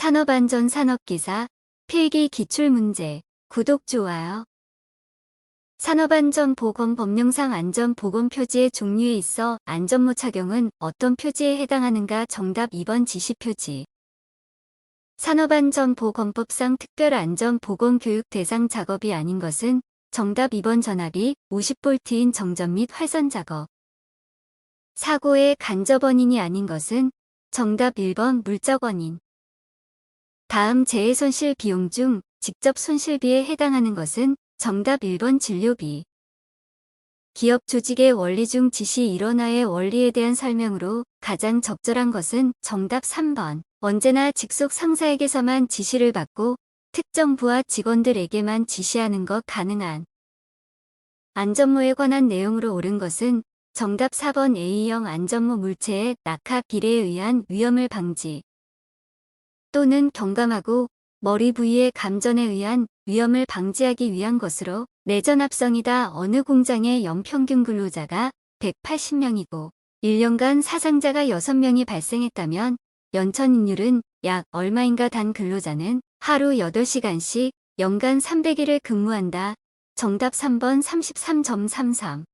산업안전 산업기사 필기 기출문제. 구독, 좋아요. 산업안전보건법령상 안전보건표지의 종류에 있어 안전모 착용은 어떤 표지에 해당하는가? 정답 2번 지시표지. 산업안전보건법상 특별안전보건교육 대상 작업이 아닌 것은 정답 2번 전압이 50V인 정전 및 활선 작업. 사고의 간접 원인이 아닌 것은 정답 1번 물적 원인. 다음 재해 손실 비용 중 직접 손실비에 해당하는 것은 정답 1번 진료비. 기업 조직의 원리 중 지시 일원화의 원리에 대한 설명으로 가장 적절한 것은 정답 3번. 언제나 직속 상사에게서만 지시를 받고 특정 부하 직원들에게만 지시하는 것 가능한. 안전모에 관한 내용으로 옳은 것은 정답 4번 A형 안전모 물체의 낙하 비례에 의한 위험을 방지 또는 경감하고 머리 부위의 감전에 의한 위험을 방지하기 위한 것으로 내전압성이다. 어느 공장의 연평균 근로자가 180명이고 1년간 사상자가 6명이 발생했다면 연천인율은 약 얼마인가? 단 근로자는 하루 8시간씩 연간 300일을 근무한다. 정답 3번 33.33.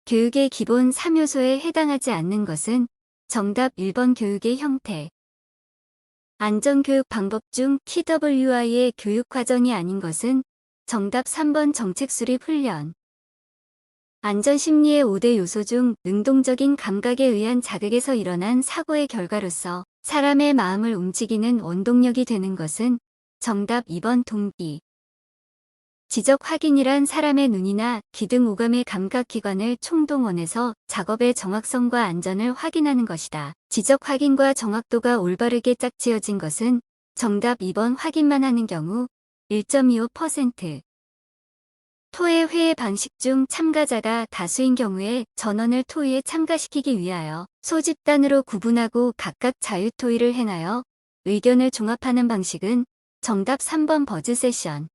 교육의 기본 3요소에 해당하지 않는 것은 정답 1번 교육의 형태. 안전교육 방법 중 TWI의 교육과정이 아닌 것은 정답 3번 정책수립 훈련. 안전심리의 5대 요소 중 능동적인 감각에 의한 자극에서 일어난 사고의 결과로서 사람의 마음을 움직이는 원동력이 되는 것은 정답 2번 동기. 지적 확인이란 사람의 눈이나 귀 등 오감의 감각기관을 총동원해서 작업의 정확성과 안전을 확인하는 것이다. 지적 확인과 정확도가 올바르게 짝지어진 것은 정답 2번 확인만 하는 경우 1.25%. 토의 회의 방식 중 참가자가 다수인 경우에 전원을 토의에 참가시키기 위하여 소집단으로 구분하고 각각 자유토의를 행하여 의견을 종합하는 방식은 정답 3번 버즈 세션.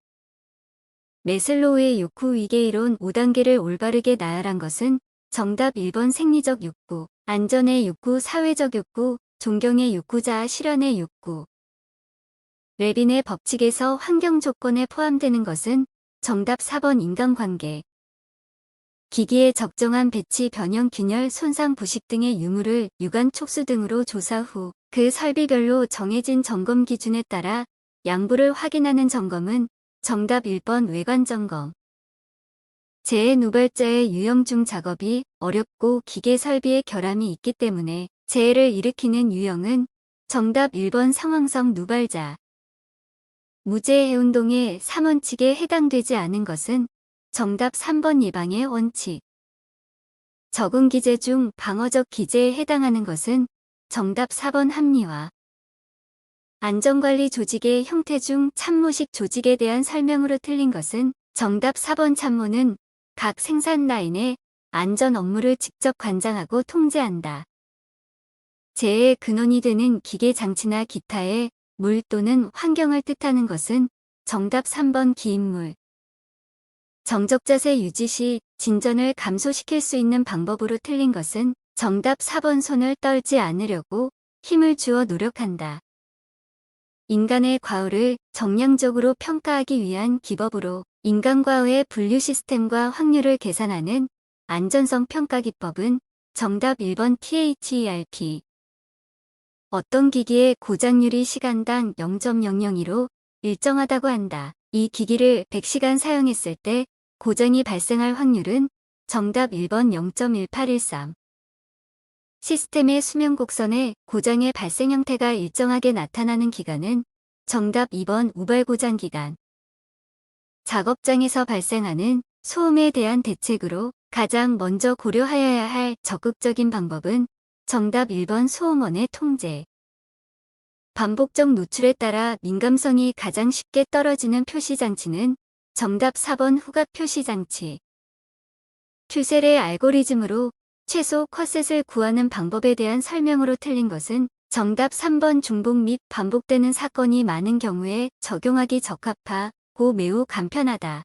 매슬로우의 욕구 위계 이론 5단계를 올바르게 나열한 것은 정답 1번 생리적 욕구, 안전의 욕구, 사회적 욕구, 존경의 욕구, 자아 실현의 욕구. 레빈의 법칙에서 환경 조건에 포함되는 것은 정답 4번 인간관계. 기기의 적정한 배치, 변형, 균열, 손상, 부식 등의 유무를 유관 촉수 등으로 조사 후 그 설비별로 정해진 점검 기준에 따라 양부를 확인하는 점검은 정답 1번 외관 점검. 재해 누발자의 유형 중 작업이 어렵고 기계 설비의 결함이 있기 때문에 재해를 일으키는 유형은 정답 1번 상황성 누발자. 무재해 운동의 3원칙에 해당되지 않은 것은 정답 3번 예방의 원칙. 적응 기제 중 방어적 기제에 해당하는 것은 정답 4번 합리화. 안전관리 조직의 형태 중 참모식 조직에 대한 설명으로 틀린 것은 정답 4번 참모는 각 생산 라인의 안전 업무를 직접 관장하고 통제한다. 재해의 근원이 되는 기계 장치나 기타의 물 또는 환경을 뜻하는 것은 정답 3번 기인물. 정적 자세 유지 시 진전을 감소시킬 수 있는 방법으로 틀린 것은 정답 4번 손을 떨지 않으려고 힘을 주어 노력한다. 인간의 과오를 정량적으로 평가하기 위한 기법으로 인간과오의 분류 시스템과 확률을 계산하는 안전성 평가 기법은 정답 1번 THERP. 어떤 기기의 고장률이 시간당 0.002로 일정하다고 한다. 이 기기를 100시간 사용했을 때 고장이 발생할 확률은 정답 1번 0.1813. 시스템의 수명 곡선에 고장의 발생 형태가 일정하게 나타나는 기간은 정답 2번 우발 고장 기간. 작업장에서 발생하는 소음에 대한 대책으로 가장 먼저 고려하여야 할 적극적인 방법은 정답 1번 소음원의 통제. 반복적 노출에 따라 민감성이 가장 쉽게 떨어지는 표시장치는 정답 4번 후각 표시장치. 큐셀의 알고리즘으로 최소 컷셋을 구하는 방법에 대한 설명으로 틀린 것은 정답 3번 중복 및 반복되는 사건이 많은 경우에 적용하기 적합하고 매우 간편하다.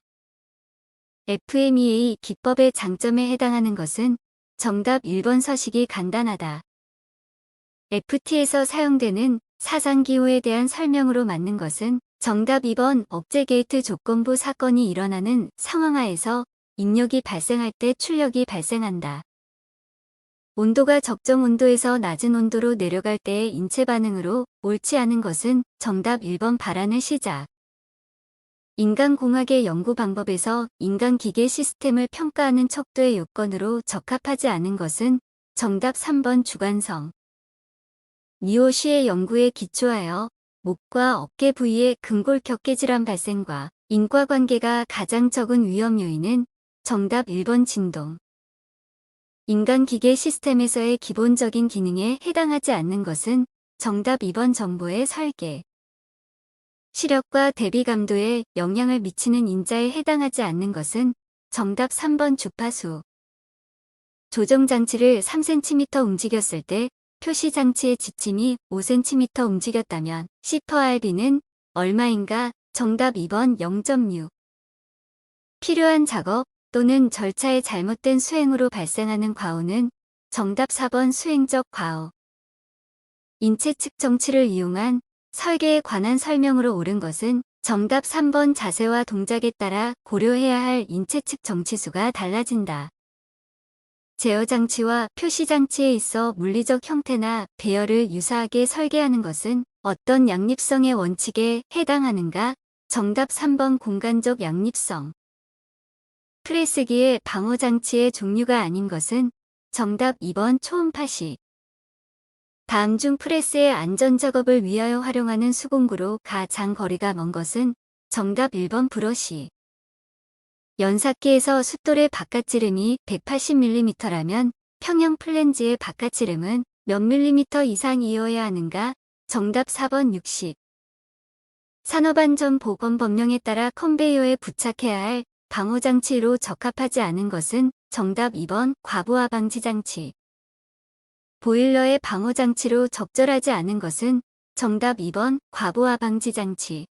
FMEA 기법의 장점에 해당하는 것은 정답 1번 서식이 간단하다. FT에서 사용되는 사상기호에 대한 설명으로 맞는 것은 정답 2번 억제 게이트 조건부 사건이 일어나는 상황하에서 입력이 발생할 때 출력이 발생한다. 온도가 적정 온도에서 낮은 온도로 내려갈 때의 인체 반응으로 옳지 않은 것은 정답 1번 발환의 시작. 인간공학의 연구 방법에서 인간 기계 시스템을 평가하는 척도의 요건으로 적합하지 않은 것은 정답 3번 주관성. 니오시의 연구에 기초하여 목과 어깨 부위의 근골격계 질환 발생과 인과관계가 가장 적은 위험 요인은 정답 1번 진동. 인간 기계 시스템에서의 기본적인 기능에 해당하지 않는 것은 정답 2번 정보의 설계. 시력과 대비 감도에 영향을 미치는 인자에 해당하지 않는 것은 정답 3번 주파수. 조정장치를 3cm 움직였을 때 표시장치의 지침이 5cm 움직였다면 C/Rb는 얼마인가? 정답 2번 0.6. 필요한 작업 또는 절차의 잘못된 수행으로 발생하는 과오는 정답 4번 수행적 과오. 인체 측정치를 이용한 설계에 관한 설명으로 옳은 것은 정답 3번 자세와 동작에 따라 고려해야 할 인체 측정치수가 달라진다. 제어장치와 표시장치에 있어 물리적 형태나 배열을 유사하게 설계하는 것은 어떤 양립성의 원칙에 해당하는가? 정답 3번 공간적 양립성. 프레스기의 방어장치의 종류가 아닌 것은 정답 2번 초음파시. 다음 중 프레스의 안전작업을 위하여 활용하는 수공구로 가장 거리가 먼 것은 정답 1번 브러시. 연삭기에서 숫돌의 바깥지름이 180mm라면 평형 플랜지의 바깥지름은 몇 밀리미터 이상이어야 하는가? 정답 4번 60. 산업안전보건법령에 따라 컨베이어에 부착해야 할 방호장치로 적합하지 않은 것은 정답 2번 과부하 방지장치. 보일러의 방호장치로 적절하지 않은 것은 정답 2번 과부하 방지장치.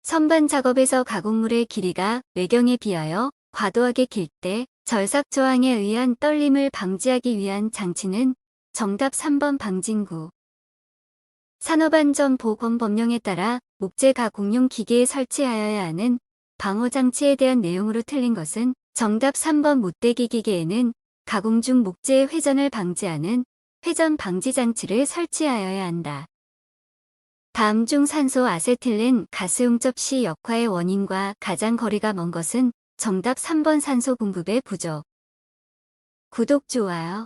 선반 작업에서 가공물의 길이가 외경에 비하여 과도하게 길 때 절삭 저항에 의한 떨림을 방지하기 위한 장치는 정답 3번 방진구. 산업안전보건법령에 따라 목재 가공용 기계에 설치하여야 하는 방호장치에 대한 내용으로 틀린 것은 정답 3번 못대기 기계에는 가공 중 목재의 회전을 방지하는 회전 방지 장치를 설치하여야 한다. 다음 중 산소 아세틸렌 가스 용접 시 역화의 원인과 가장 거리가 먼 것은 정답 3번 산소 공급의 부족. 구독, 좋아요.